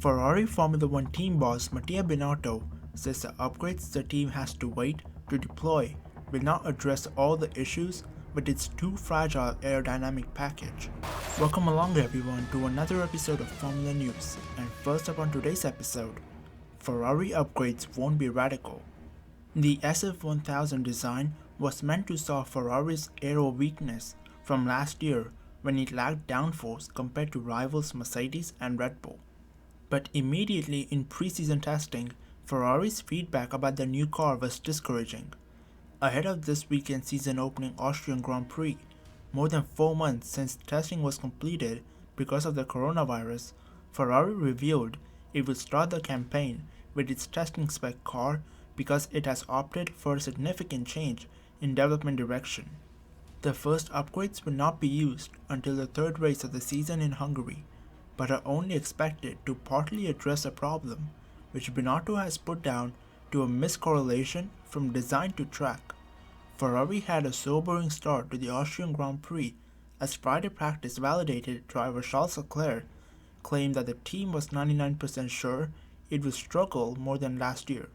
Ferrari Formula 1 team boss Mattia Binotto says the upgrades the team has to wait to deploy will not address all the issues with its too fragile aerodynamic package. Welcome along everyone to another episode of Formula News, and first up on today's episode, Ferrari upgrades won't be radical. The SF1000 design was meant to solve Ferrari's aero weakness from last year when it lacked downforce compared to rivals Mercedes and Red Bull. But immediately in pre-season testing, Ferrari's feedback about the new car was discouraging. Ahead of this weekend's season-opening Austrian Grand Prix, more than 4 months since testing was completed because of the coronavirus, Ferrari revealed it would start the campaign with its testing spec car because it has opted for a significant change in development direction. The first upgrades will not be used until the third race of the season in Hungary, but are only expected to partly address a problem which Binotto has put down to a miscorrelation from design to track. Ferrari had a sobering start to the Austrian Grand Prix as Friday practice validated driver Charles Leclerc claimed that the team was 99% sure it would struggle more than last year.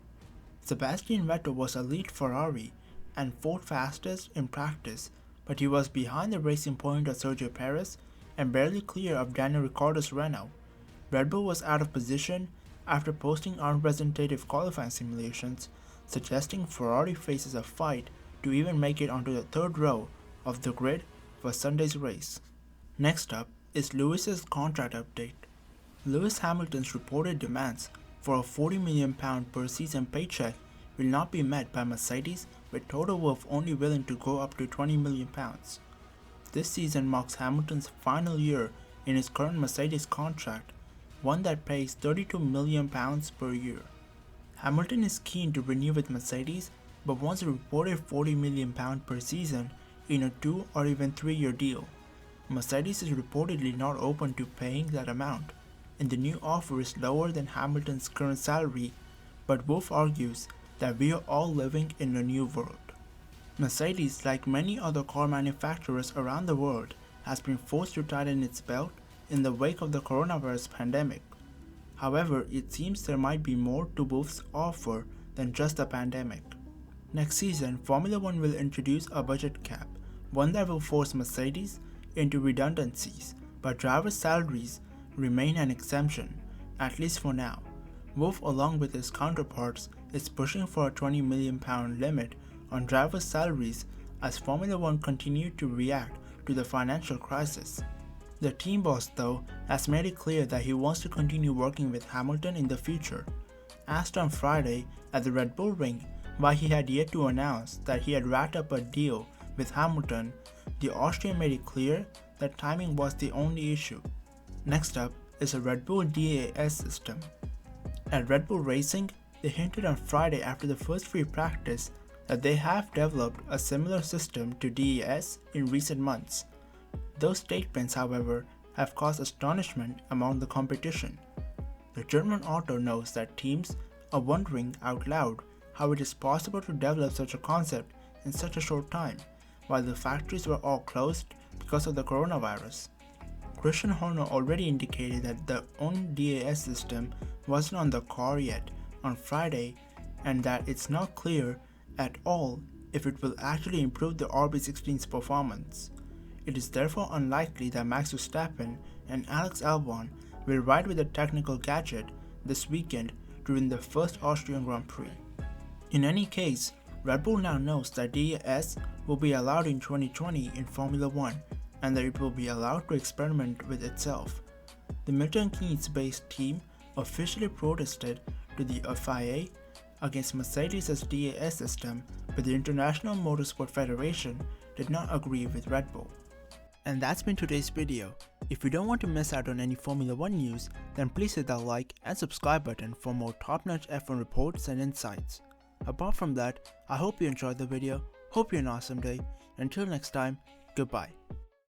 Sebastian Vettel was a lead Ferrari and fourth fastest in practice, but he was behind the racing point of Sergio Perez and barely clear of Daniel Ricciardo's Renault. Red Bull was out of position after posting unrepresentative qualifying simulations, suggesting Ferrari faces a fight to even make it onto the third row of the grid for Sunday's race. Next up is Lewis's contract update. Lewis Hamilton's reported demands for a £40 million per season paycheck will not be met by Mercedes, with Toto Wolff only willing to go up to £20 million. This season marks Hamilton's final year in his current Mercedes contract, one that pays £32 million per year. Hamilton is keen to renew with Mercedes, but wants a reported £40 million per season in a 2 or even 3-year deal. Mercedes is reportedly not open to paying that amount, and the new offer is lower than Hamilton's current salary, but Wolff argues that we are all living in a new world. Mercedes, like many other car manufacturers around the world, has been forced to tighten its belt in the wake of the coronavirus pandemic. However, it seems there might be more to Wolff's offer than just the pandemic. Next season, Formula 1 will introduce a budget cap, one that will force Mercedes into redundancies, but drivers' salaries remain an exemption, at least for now. Wolff, along with his counterparts, is pushing for a £20 million limit on drivers' salaries as Formula 1 continued to react to the financial crisis. The team boss, though, has made it clear that he wants to continue working with Hamilton in the future. Asked on Friday at the Red Bull Ring why he had yet to announce that he had wrapped up a deal with Hamilton, the Austrian made it clear that timing was the only issue. Next up is a Red Bull DAS system. At Red Bull Racing, they hinted on Friday after the first free practice that they have developed a similar system to DAS in recent months. Those statements, however, have caused astonishment among the competition. The German auto knows that teams are wondering out loud how it is possible to develop such a concept in such a short time, while the factories were all closed because of the coronavirus. Christian Horner already indicated that the own DAS system wasn't on the car yet on Friday, and that it's not clear at all if it will actually improve the RB16's performance. It is therefore unlikely that Max Verstappen and Alex Albon will ride with the technical gadget this weekend during the first Austrian Grand Prix. In any case, Red Bull now knows that DAS will be allowed in 2020 in Formula 1 and that it will be allowed to experiment with itself. The Milton Keynes-based team officially protested to the FIA against Mercedes' DAS system, but the International Motorsport Federation did not agree with Red Bull. And that's been today's video. If you don't want to miss out on any Formula 1 news, then please hit that like and subscribe button for more top-notch F1 reports and insights. Apart from that, I hope you enjoyed the video, hope you have an awesome day, and until next time, goodbye.